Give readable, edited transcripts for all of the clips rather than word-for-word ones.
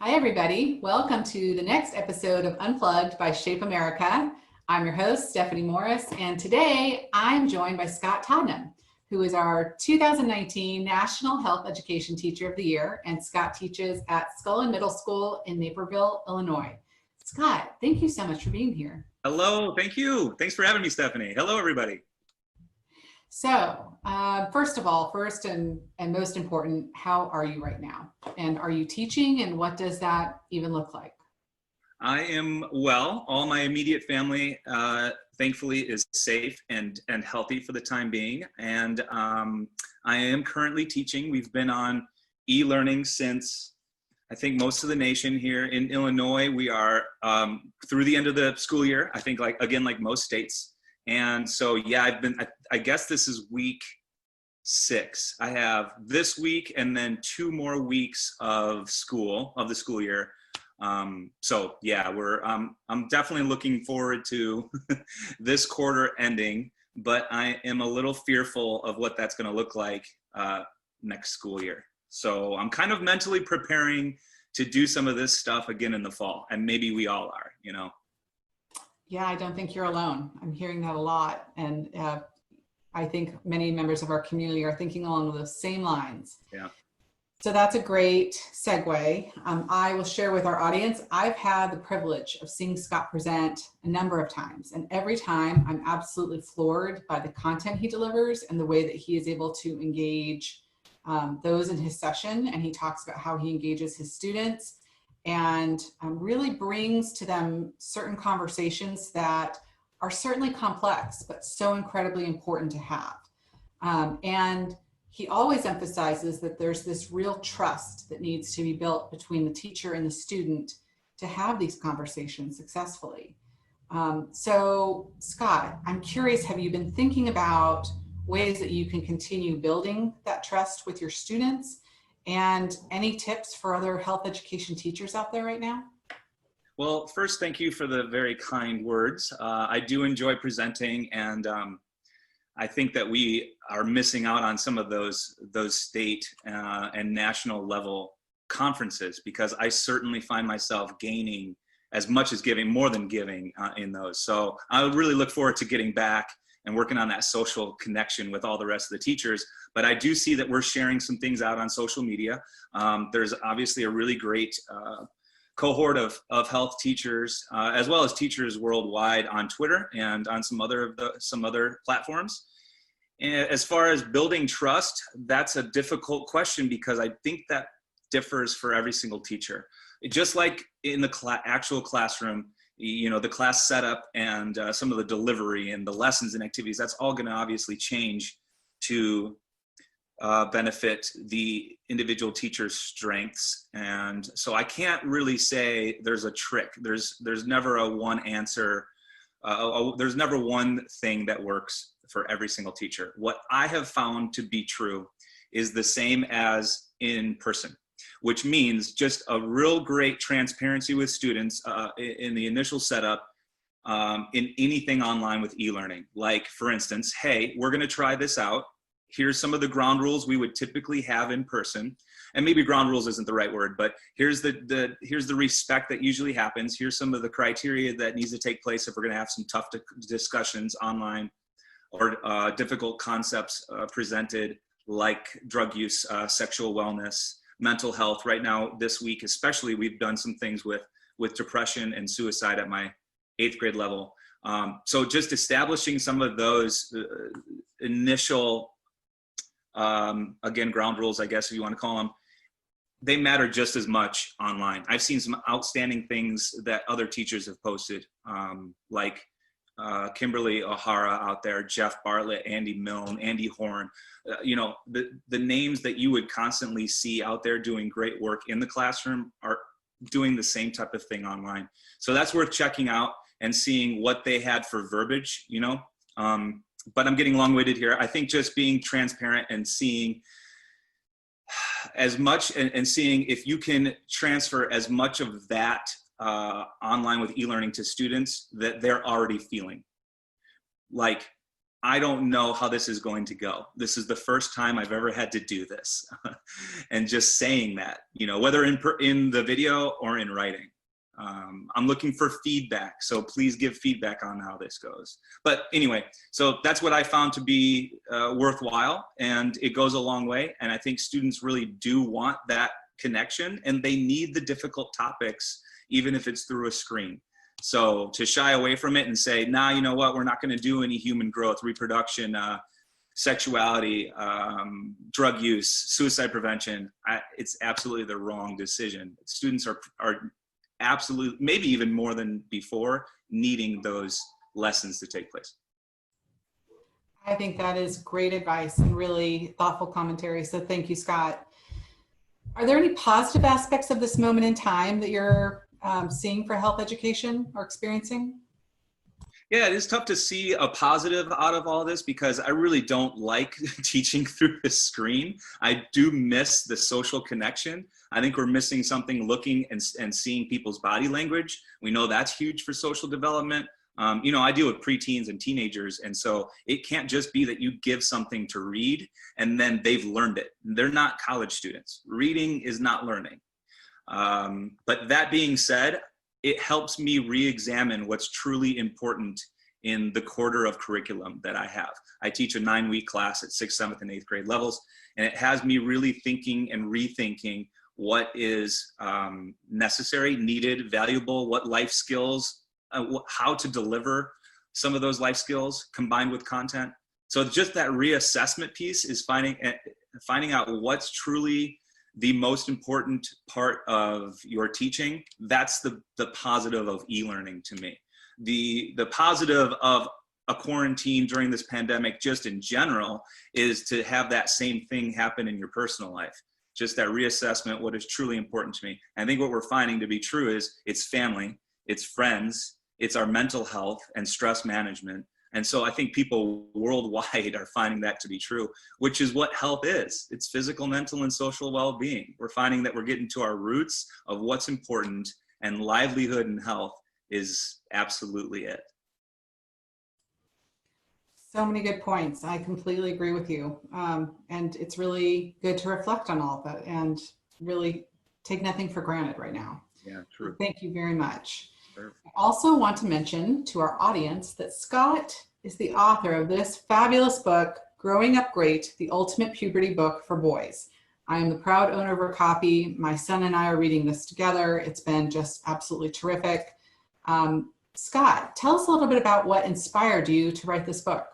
Hi, everybody. Welcome to the next episode of Unplugged by Shape America. I'm your host, Stephanie Morris, and today I'm joined by Scott Todnem, who is our 2019 National Health Education Teacher of the Year, and Scott teaches at Scullin Middle School in Naperville, Illinois. Scott, thank you so much for being here. Hello, thank you. Thanks for having me, Stephanie. Hello, everybody. So, first of all, first and most important, how are you right now? And are you teaching, and what does that even look like? I am well. All my immediate family, thankfully, is safe and healthy for the time being. And I am currently teaching. We've been on e-learning since, I think, most of the nation here in Illinois. We are through the end of the school year, I think, like most states. And so, yeah, I guess this is week 6. I have this week and then 2 more weeks of the school year. So yeah, I'm definitely looking forward to this quarter ending, but I am a little fearful of what that's going to look like next school year. So I'm kind of mentally preparing to do some of this stuff again in the fall, and maybe we all are, you know. Yeah, I don't think you're alone. I'm hearing that a lot. And I think many members of our community are thinking along those same lines. Yeah. So that's a great segue. I will share with our audience, I've had the privilege of seeing Scott present a number of times. And every time I'm absolutely floored by the content he delivers and the way that he is able to engage those in his session. And he talks about how he engages his students and really brings to them certain conversations that are certainly complex, but so incredibly important to have. And he always emphasizes that there's this real trust that needs to be built between the teacher and the student to have these conversations successfully. So Scott, I'm curious, have you been thinking about ways that you can continue building that trust with your students? And any tips for other health education teachers out there right now? Well, first, thank you for the very kind words. I do enjoy presenting, and I think that we are missing out on some of those state and national level conferences, because I certainly find myself gaining as much as giving, more than giving in those. So I would really look forward to getting back and working on that social connection with all the rest of the teachers. But I do see that we're sharing some things out on social media. There's obviously a really great cohort of health teachers, as well as teachers worldwide, on Twitter and on some other platforms. And as far as building trust, that's a difficult question, because I think that differs for every single teacher. Just like in the actual classroom, you know, the class setup and some of the delivery and the lessons and activities, that's all going to obviously change to benefit the individual teacher's strengths. And so I can't really say there's a trick. There's never a one answer. There's never one thing that works for every single teacher. What I have found to be true is the same as in person, which means just a real great transparency with students in the initial setup, in anything online with e-learning. Like, for instance, hey, we're going to try this out. Here's some of the ground rules we would typically have in person. And maybe ground rules isn't the right word, but here's the respect that usually happens. Here's some of the criteria that needs to take place if we're going to have some tough discussions online, or difficult concepts presented, like drug use, sexual wellness, mental health. Right now, this week especially, we've done some things with depression and suicide at my 8th grade level. So just establishing some of those initial, again, ground rules, I guess, if you want to call them, they matter just as much online. I've seen some outstanding things that other teachers have posted, like Kimberly O'Hara out there, Jeff Bartlett, Andy Milne, Andy Horn, you know, the names that you would constantly see out there doing great work in the classroom are doing the same type of thing online. So that's worth checking out and seeing what they had for verbiage, you know. But I'm getting long-winded here. I think just being transparent and seeing as much, and seeing if you can transfer as much of that online with e-learning to students that they're already feeling. Like, I don't know how this is going to go. This is the first time I've ever had to do this. And just saying that, you know, whether in the video or in writing. I'm looking for feedback, so please give feedback on how this goes. But anyway, so that's what I found to be worthwhile, and it goes a long way. And I think students really do want that connection, and they need the difficult topics, even if it's through a screen. So to shy away from it and say, nah, you know what, we're not going to do any human growth, reproduction, sexuality, drug use, suicide prevention, it's absolutely the wrong decision. Students are absolutely, maybe even more than before, needing those lessons to take place. I think that is great advice and really thoughtful commentary. So thank you, Scott. Are there any positive aspects of this moment in time that you're seeing for health education or experiencing? Yeah, it is tough to see a positive out of all this because I really don't like teaching through the screen. I do miss the social connection. I think we're missing something, looking and seeing people's body language. We know that's huge for social development. You know, I deal with preteens and teenagers, and so it can't just be that you give something to read and then they've learned it. They're not college students. Reading is not learning. But that being said, it helps me re-examine what's truly important in the quarter of curriculum that I have. I teach a 9-week class at 6th, 7th, and 8th grade levels, and it has me really thinking and rethinking what is necessary, needed, valuable, what life skills, how to deliver some of those life skills combined with content. So just that reassessment piece is finding out what's truly the most important part of your teaching. That's the positive of e-learning to me. The positive of a quarantine during this pandemic, just in general, is to have that same thing happen in your personal life. Just that reassessment, what is truly important to me. I think what we're finding to be true is it's family, it's friends, it's our mental health and stress management. And so I think people worldwide are finding that to be true, which is what health is. It's physical, mental, and social well-being. We're finding that we're getting to our roots of what's important, and livelihood and health is absolutely it. So many good points. I completely agree with you. And it's really good to reflect on all of that and really take nothing for granted right now. Yeah, true. Thank you very much. Sure. I also want to mention to our audience that Scott is the author of this fabulous book, Growing Up Great, the Ultimate Puberty Book for Boys. I am the proud owner of a copy. My son and I are reading this together. It's been just absolutely terrific. Scott, tell us a little bit about what inspired you to write this book.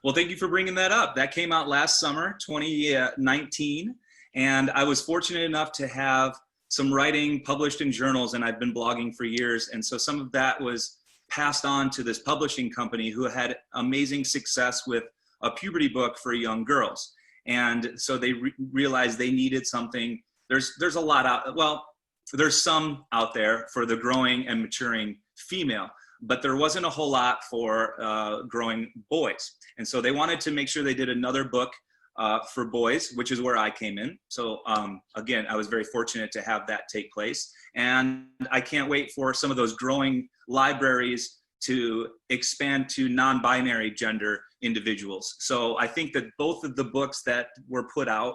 Well, thank you for bringing that up. That came out last summer, 2019, and I was fortunate enough to have some writing published in journals, and I've been blogging for years. And so some of that was passed on to this publishing company who had amazing success with a puberty book for young girls. And so they realized they needed something. There's a lot out, well, there's some out there for the growing and maturing female, but there wasn't a whole lot for growing boys. And so they wanted to make sure they did another book for boys, which is where I came in. So again, I was very fortunate to have that take place. And I can't wait for some of those growing libraries to expand to non-binary gender individuals. So I think that both of the books that were put out,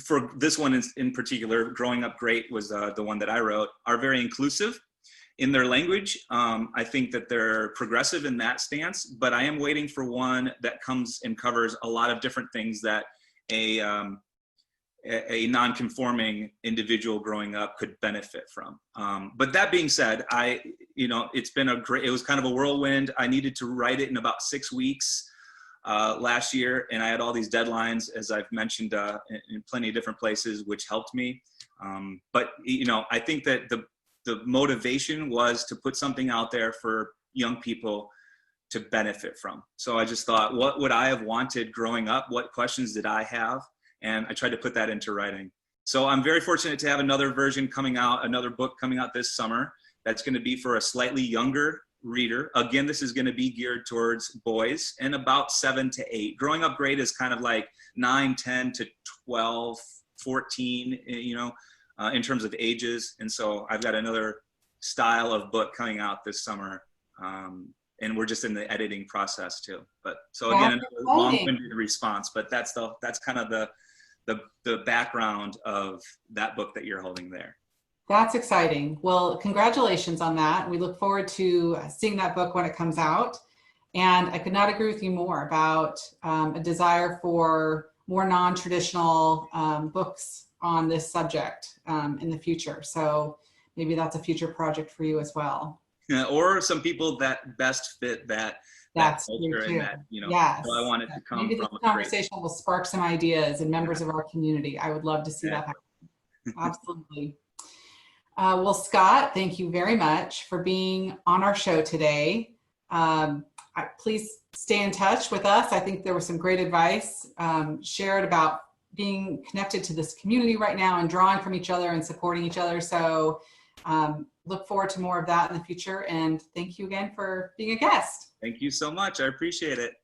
for this one in particular, Growing Up Great was the one that I wrote, are very inclusive in their language. I think that they're progressive in that stance, but I am waiting for one that comes and covers a lot of different things that a non-conforming individual growing up could benefit from. But that being said, it's been it was kind of a whirlwind. I needed to write it in about 6 weeks last year, and I had all these deadlines, as I've mentioned, in plenty of different places, which helped me. But I think that the motivation was to put something out there for young people to benefit from. So I just thought, what would I have wanted growing up? What questions did I have? And I tried to put that into writing. So I'm very fortunate to have another version coming out, another book coming out this summer. That's going to be for a slightly younger reader. Again, this is going to be geared towards boys and about 7 to 8. Growing Up Great is kind of like 9, 10 to 12, 14, in terms of ages. And so I've got another style of book coming out this summer and we're just in the editing process too. But so That's again, another exciting. long-winded response, but that's kind of the background of that book that you're holding there. That's exciting. Well, congratulations on that. We look forward to seeing that book when it comes out. And I could not agree with you more about a desire for more non-traditional books on this subject in the future. So maybe that's a future project for you as well. Yeah, or some people that best fit that That's true culture too. and that, you know, Yes. so I want it to come Maybe this from a great, conversation will spark some ideas in members yeah, of our community. I would love to see that exactly. happen. Absolutely. Well, Scott, thank you very much for being on our show today. Please stay in touch with us. I think there was some great advice shared about being connected to this community right now and drawing from each other and supporting each other. So look forward to more of that in the future. And thank you again for being a guest. Thank you so much. I appreciate it.